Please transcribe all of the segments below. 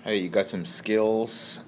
Hey, you got some skills?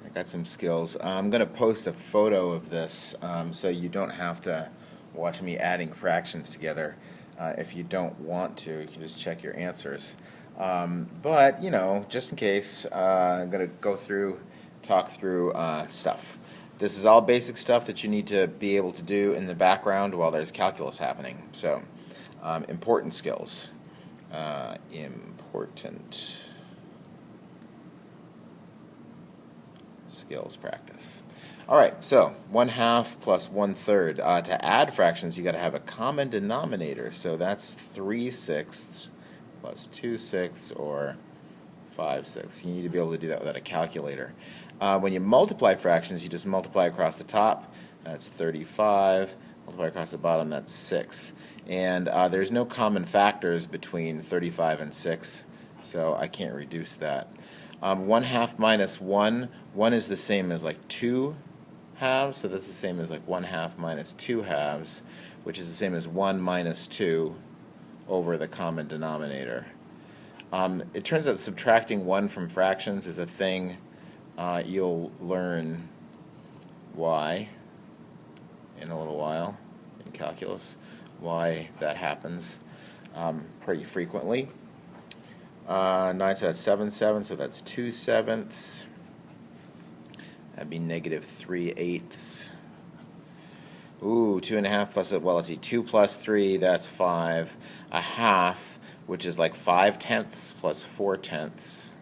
I got some skills. I'm going to post a photo of this so you don't have to watch me adding fractions together. If you don't want to, you can just check your answers. But, just in case, I'm going to talk through stuff. This is all basic stuff that you need to be able to do in the background while there's calculus happening. So, important skills. Important skills practice. All right, so 1/2 plus 1/3. To add fractions, you got to have a common denominator. So that's 3/6 plus 2/6 or 5/6. You need to be able to do that without a calculator. When you multiply fractions, you just multiply across the top. That's 35. Multiply across the bottom, that's 6. And there's no common factors between 35 and 6, so I can't reduce that. 1/2 minus 1. 1 is the same as like 2 halves, so that's the same as like 1/2 minus 2 halves, which is the same as 1 minus 2 over the common denominator. It turns out subtracting 1 from fractions is a thing. You'll learn why in a little while in calculus, why that happens pretty frequently. 9, so that's 7/7, so that's 2/7. That'd be -3/8. Ooh, 2.5 plus, well, let's see, 2 plus 3, that's 5. 1/2, which is like 5/10 plus 4/10.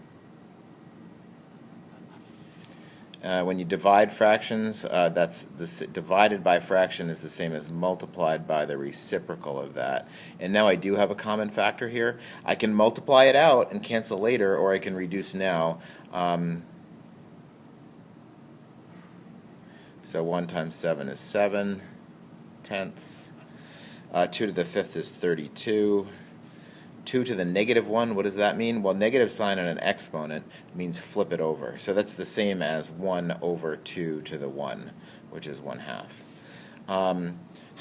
When you divide fractions, divided by fraction is the same as multiplied by the reciprocal of that. And now I do have a common factor here. I can multiply it out and cancel later, or I can reduce now. So 1 times 7 is 7/10. 2 to the 5th is 32. 2 to the -1, what does that mean? Well, negative sign on an exponent means flip it over. So that's the same as 1 over 2 to the 1, which is 1/2. How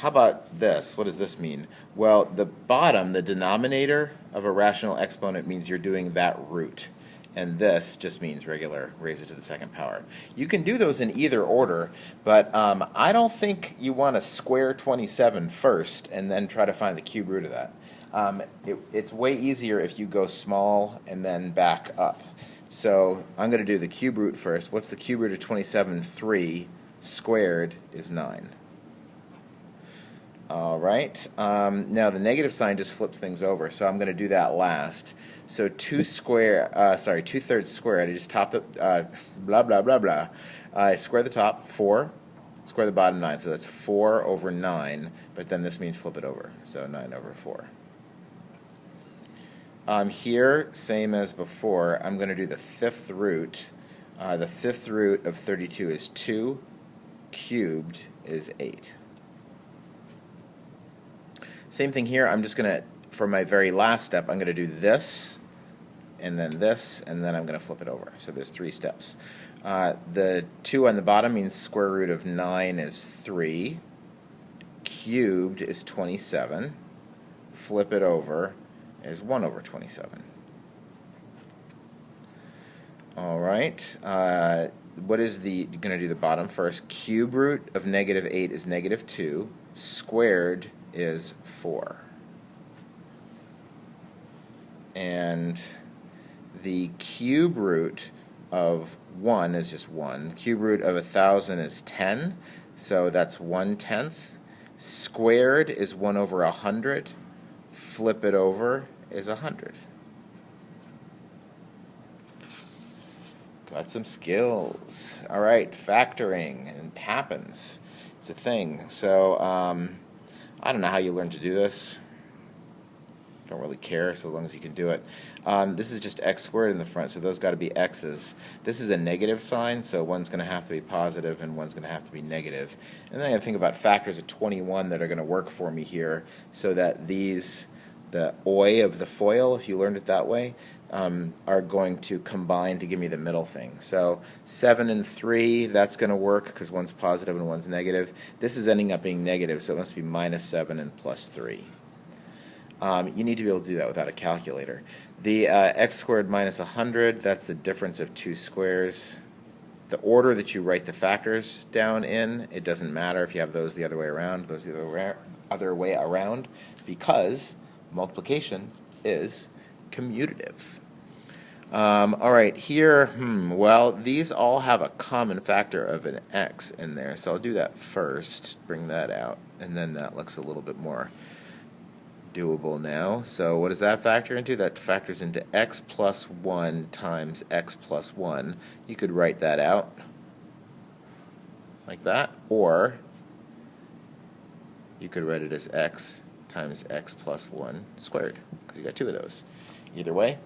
about this? What does this mean? Well, the bottom, the denominator of a rational exponent means you're doing that root. And this just means regular raise it to the second power. You can do those in either order, but I don't think you want to square 27 first and then try to find the cube root of that. It's way easier if you go small and then back up. So I'm going to do the cube root first. What's the cube root of 27? 3 squared is 9. All right. Now the negative sign just flips things over, so I'm going to do that last. So 2/3 squared. I just top it, blah, blah, blah, blah. I square the top, 4. Square the bottom, 9. So that's 4 over 9, but then this means flip it over. So 9 over 4. Here, same as before, I'm going to do the 5th root. The 5th root of 32 is 2. Cubed is 8. Same thing here. I'm just going to, for my very last step, I'm going to do this, and then this, and then I'm going to flip it over. So there's 3 steps. The 2 on the bottom means square root of 9 is 3. Cubed is 27. Flip it over is 1 over 27. All right. What is you're going to do the bottom first. Cube root of -8 is -2. Squared is 4. And the cube root of 1 is just 1. Cube root of 1,000 is 10, so that's 1/10. Squared is 1 over 100. Flip it over is 100. Got some skills. All right, factoring, it happens. It's a thing. So I don't know how you learn to do this. Don't really care so long as you can do it. This is just x squared in the front, so those got to be x's. This is a negative sign, so one's going to have to be positive and one's going to have to be negative. And then I got to think about factors of 21 that are going to work for me here, so that these, the oi of the FOIL, if you learned it that way, are going to combine to give me the middle thing. So 7 and 3, that's going to work because one's positive and one's negative. This is ending up being negative, so it must be -7 and +3. You need to be able to do that without a calculator. The x squared minus 100, that's the difference of two squares. The order that you write the factors down in, it doesn't matter if you have those the other way around, those the other way around, because multiplication is commutative. All right, here, well, these all have a common factor of an x in there, so I'll do that first, bring that out, and then that looks a little bit more doable now. So what does that factor into? That factors into x plus 1 times x plus 1. You could write that out like that, or you could write it as x times x plus 1 squared, because you got two of those. Either way,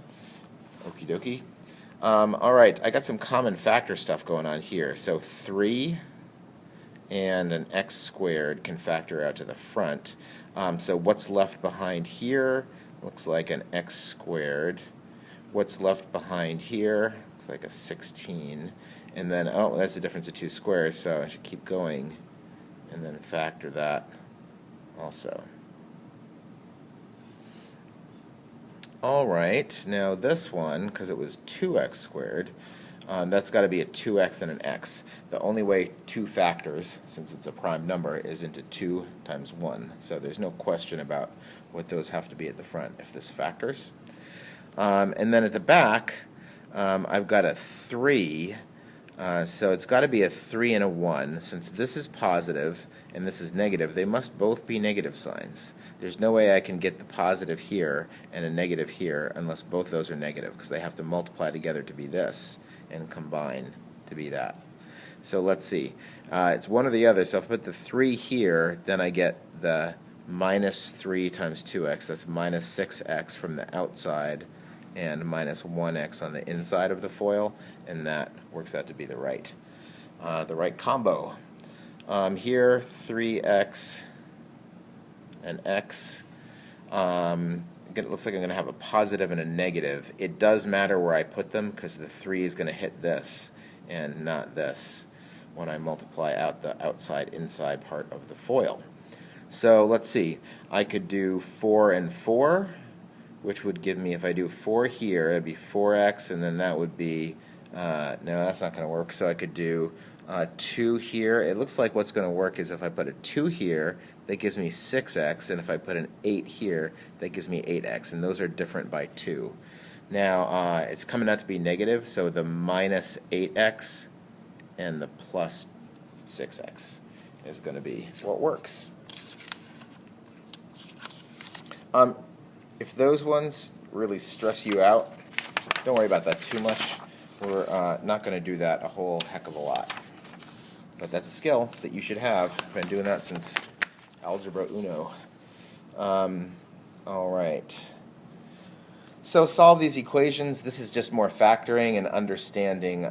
okie dokie. All right, I got some common factor stuff going on here. So 3 and an x squared can factor out to the front. So what's left behind here looks like an x squared. What's left behind here looks like a 16. And then, oh, that's the difference of two squares, so I should keep going and then factor that also. All right, now this one, because it was 2x squared, that's got to be a 2x and an x. The only way two factors, since it's a prime number, is into 2 times 1. So there's no question about what those have to be at the front if this factors. And then at the back, I've got a 3. So it's got to be a 3 and a 1. Since this is positive and this is negative, they must both be negative signs. There's no way I can get the positive here and a negative here unless both those are negative, because they have to multiply together to be this and combine to be that. So let's see. It's one or the other. So if I put the 3 here, then I get the minus 3 times 2x. That's minus 6x from the outside and minus 1x on the inside of the foil, and that works out to be the right combo. Here, 3x and x. It looks like I'm going to have a positive and a negative. It does matter where I put them, because the 3 is going to hit this and not this when I multiply out the outside-inside part of the foil. So let's see. I could do 4 and 4, which would give me, if I do 4 here, it'd be 4x, and then that would be, no, that's not going to work. So I could do 2 here. It looks like what's going to work is if I put a 2 here, that gives me 6x, and if I put an 8 here, that gives me 8x, and those are different by 2. Now, it's coming out to be negative, so the minus 8x and the plus 6x is going to be what works. If those ones really stress you out, don't worry about that too much. We're not going to do that a whole heck of a lot. But that's a skill that you should have. I've been doing that since Algebra Uno. All right. So solve these equations. This is just more factoring and understanding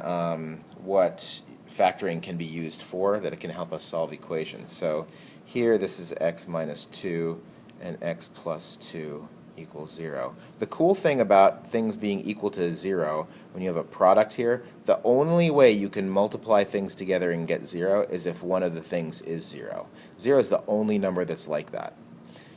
what factoring can be used for, that it can help us solve equations. So here this is x minus 2 and x plus 2 equals 0. The cool thing about things being equal to 0, when you have a product here, the only way you can multiply things together and get 0 is if one of the things is 0. 0 is the only number that's like that.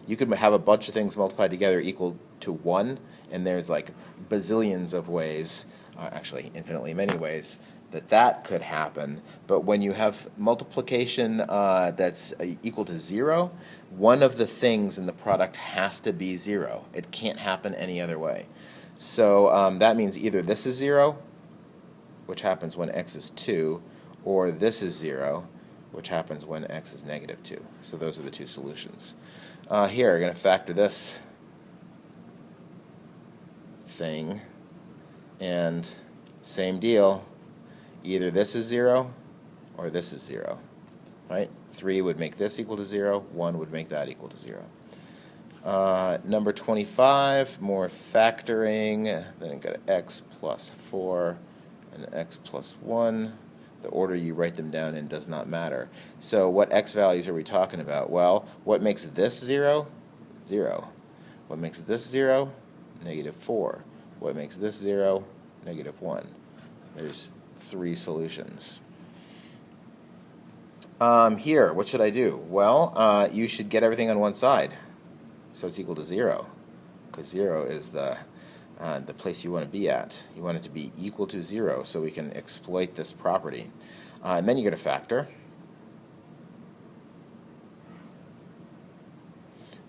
You could have a bunch of things multiplied together equal to 1, and there's like bazillions of ways, actually infinitely many ways, that could happen. But when you have multiplication that's equal to 0, one of the things in the product has to be 0. It can't happen any other way. So that means either this is 0, which happens when x is 2, or this is 0, which happens when x is negative 2. So those are the two solutions. Here, we're going to factor this thing, and same deal. Either this is 0 or this is 0, right? 3 would make this equal to 0, 1 would make that equal to 0. Number 25, more factoring. Then you've got x plus 4 and x plus 1. The order you write them down in does not matter. So what x values are we talking about? Well, what makes this 0? 0. What makes this 0? Negative 4. What makes this 0? Negative 1. There's 3 solutions. Here, what should I do? Well, you should get everything on one side, so it's equal to 0. because 0 is the place you want to be at. You want it to be equal to 0 so we can exploit this property. And then you get a factor.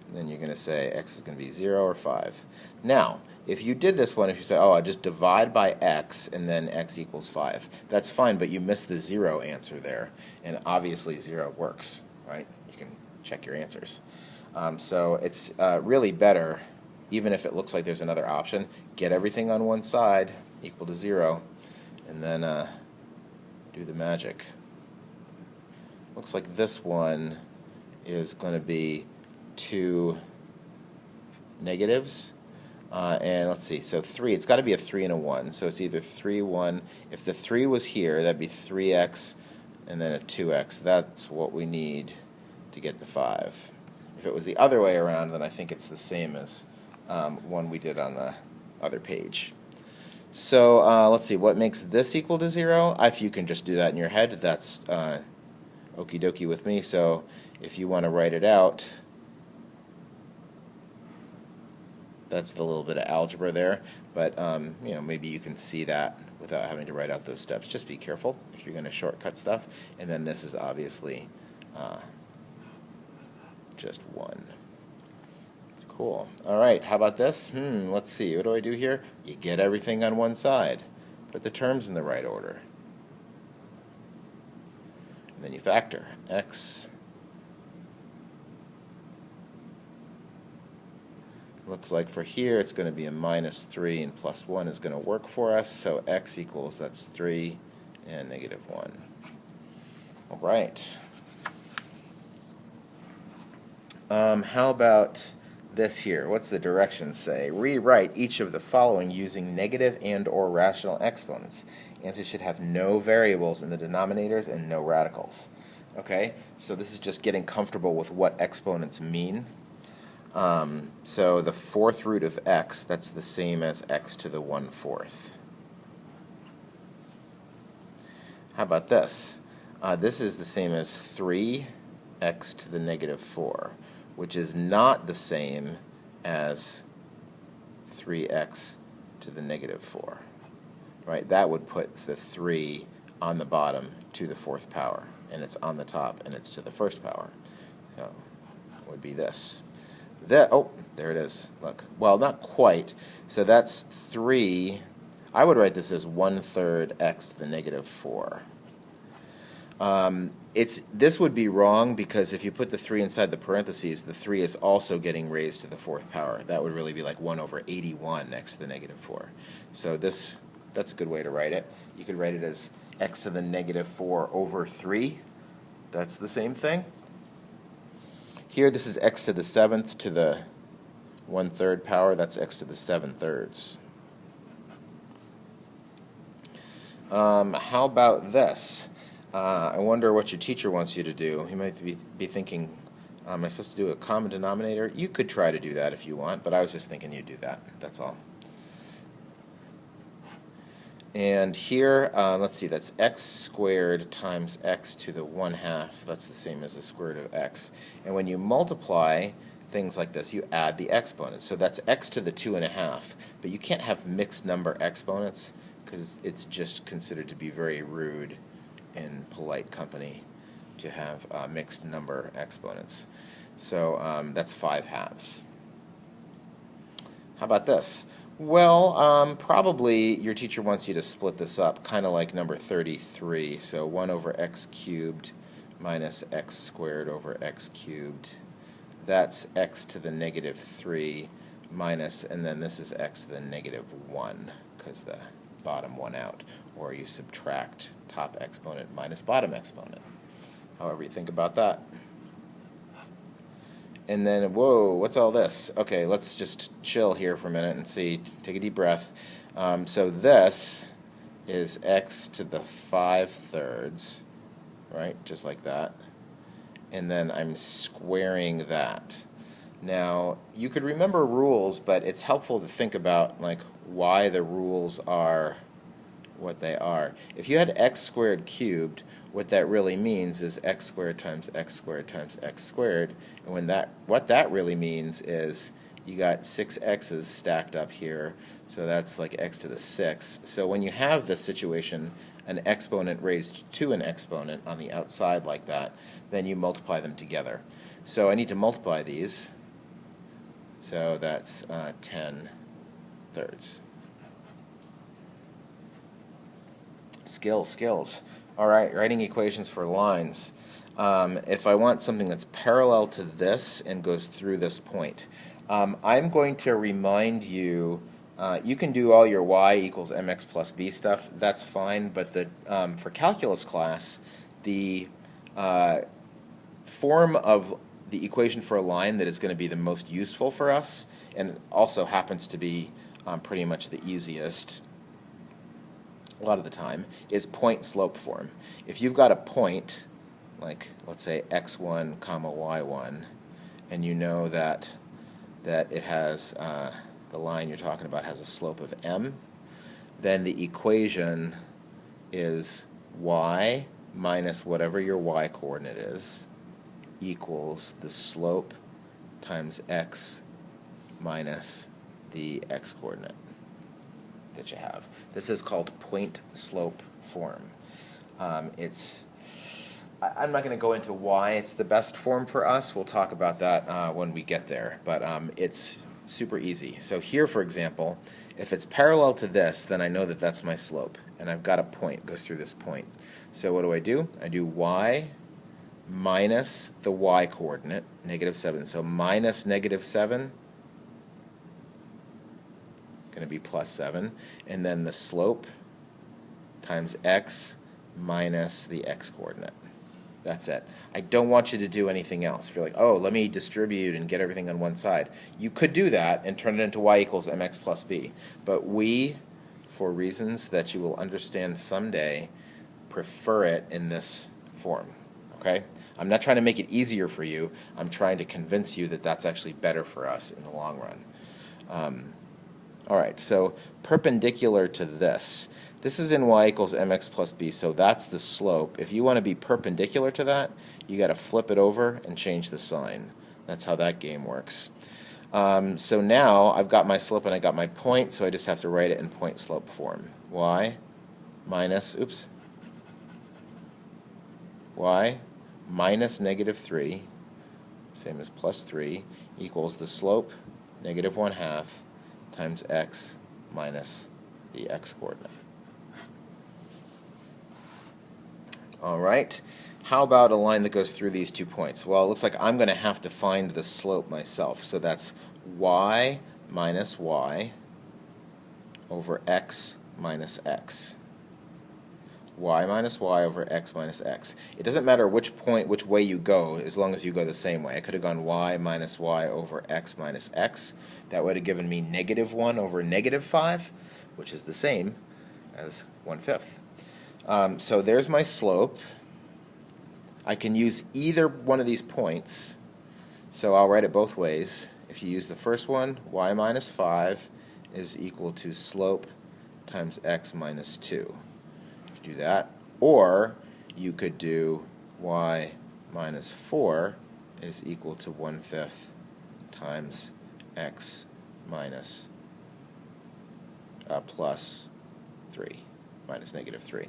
And then you're going to say x is going to be 0 or 5. Now, if you did this one, if you say, oh, I just divide by x and then x equals 5, that's fine, but you missed the 0 answer there. And obviously 0 works, right? You can check your answers. So it's really better, even if it looks like there's another option, get everything on one side equal to 0, and then do the magic. Looks like this one is going to be 2 negatives. And let's see, so 3, it's got to be a 3 and a 1. So it's either 3, 1. If the 3 was here, that'd be 3x and then a 2x. That's what we need to get the 5. If it was the other way around, then I think it's the same as one we did on the other page. So let's see, what makes this equal to 0? If you can just do that in your head, that's okie dokie with me. So if you want to write it out, that's the little bit of algebra there. But you know, maybe you can see that without having to write out those steps. Just be careful if you're going to shortcut stuff. And then this is obviously just 1. Cool. All right, how about this? Let's see. What do I do here? You get everything on one side. Put the terms in the right order. And then you factor. X looks like for here it's going to be a minus 3 and plus 1 is going to work for us. So x equals, that's 3 and negative 1. All right. How about this here? What's the directions say? Rewrite each of the following using negative and or rational exponents. Answer should have no variables in the denominators and no radicals. Okay, so this is just getting comfortable with what exponents mean. So the fourth root of x, that's the same as x to the 1/4. How about this? This is the same as 3x to the negative 4, which is not the same as 3x to the negative 4. Right? That would put the 3 on the bottom to the 4th power, and it's on the top, and it's to the 1st power. So it would be this. Oh, there it is. Look. Well, not quite. So that's 3. I would write this as 1/3 x to the negative 4. This would be wrong because if you put the 3 inside the parentheses, the 3 is also getting raised to the 4th power. That would really be like 1/81 x to the negative 4. So that's a good way to write it. You could write it as x to the negative 4/3. That's the same thing. Here, this is x to the 7th to the 1/3 power. That's x to the 7/3. How about this? I wonder what your teacher wants you to do. He might be thinking, am I supposed to do a common denominator? You could try to do that if you want, but I was just thinking you'd do that. That's all. And here, let's see, that's x squared times x to the 1/2. That's the same as the square root of x. And when you multiply things like this, you add the exponents. So that's x to the 2.5. But you can't have mixed number exponents because it's just considered to be very rude in polite company to have mixed number exponents. So that's 5/2. How about this? Well, probably your teacher wants you to split this up, kind of like number 33. So 1/x cubed minus x squared over x cubed. That's x to the negative 3 minus, and then this is x to the negative 1, because the bottom one out. Or you subtract top exponent minus bottom exponent. However you think about that. And then, whoa, what's all this? Okay, let's just chill here for a minute and see. Take a deep breath. So this is x to the 5/3, right? Just like that. And then I'm squaring that. Now, you could remember rules, but it's helpful to think about like why the rules are what they are. If you had x squared cubed, what that really means is x squared times x squared times x squared. And what that really means is you got 6x's stacked up here, so that's like x to the 6. So when you have this situation, an exponent raised to an exponent on the outside like that, then you multiply them together. So I need to multiply these, so that's 10 thirds. Skills. All right, writing equations for lines. If I want something that's parallel to this and goes through this point, I'm going to remind you, you can do all your y equals mx plus b stuff, that's fine, but for calculus class, the form of the equation for a line that is going to be the most useful for us, and also happens to be pretty much the easiest a lot of the time, is point-slope form. If you've got a point, like let's say x1 comma y1, and you know that it has the line you're talking about has a slope of m, then the equation is y minus whatever your y coordinate is equals the slope times x minus the x coordinate that you have. This is called point-slope form. I'm not going to go into why it's the best form for us. We'll talk about that when we get there, but it's super easy. So here, for example, if it's parallel to this, then I know that that's my slope, and I've got a point, goes through this point. So what do? I do y minus the y coordinate, -7. So minus -7, going to be +7, and then the slope times x minus the x coordinate. That's it. I don't want you to do anything else. If you're like, oh, let me distribute and get everything on one side, you could do that and turn it into y equals mx plus b. But we, for reasons that you will understand someday, prefer it in this form. Okay? I'm not trying to make it easier for you. I'm trying to convince you that that's actually better for us in the long run. All right, so perpendicular to this. This is in y equals mx plus b, so that's the slope. If you want to be perpendicular to that, you got to flip it over and change the sign. That's how that game works. So now I've got my slope and I got my point, so I just have to write it in point-slope form. Y minus, y minus -3, same as +3, equals the slope, -1/2, times x minus the x coordinate. All right, how about a line that goes through these 2 points? Well, it looks like I'm going to have to find the slope myself. So that's y minus y over x minus x. Y minus y over x minus x. It doesn't matter which way you go, as long as you go the same way. I could have gone y minus y over x minus x. That would have given me -1 over -5, which is the same as 1/5. So there's my slope. I can use either one of these points, so I'll write it both ways. If you use the first one, y minus 5 is equal to slope times x minus 2. You could do that. Or you could do y minus 4 is equal to 1/5 times x minus plus 3, minus -3.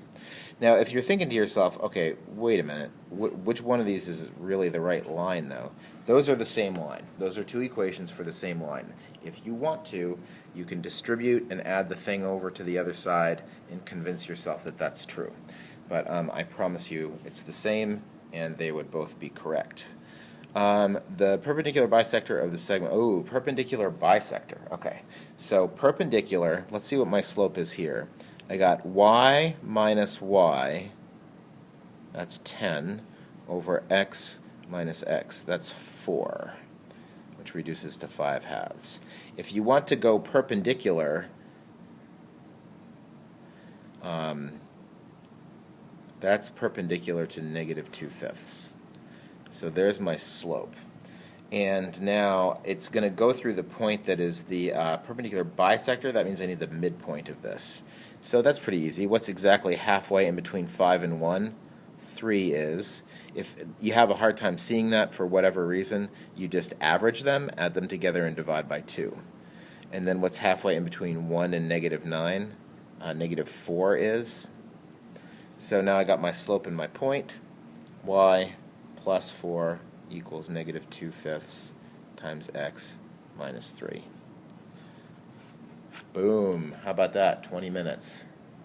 Now, if you're thinking to yourself, okay, wait a minute, which one of these is really the right line, though? Those are the same line. Those are 2 equations for the same line. If you want to, you can distribute and add the thing over to the other side and convince yourself that that's true. But I promise you it's the same, and they would both be correct. The perpendicular bisector of the segment, perpendicular bisector, okay. So perpendicular, let's see what my slope is here. I got y minus y, that's 10, over x minus x, that's 4, which reduces to 5/2. If you want to go perpendicular, that's perpendicular to -2/5. So there's my slope. And now it's going to go through the point that is the perpendicular bisector. That means I need the midpoint of this. So that's pretty easy. What's exactly halfway in between 5 and 1? 3 is. If you have a hard time seeing that for whatever reason, you just average them, add them together, and divide by 2. And then what's halfway in between 1 and negative 9? Negative 4 is. So now I got my slope and my point. Y plus 4 equals negative 2/5 times x minus 3. Boom. How about that? 20 minutes.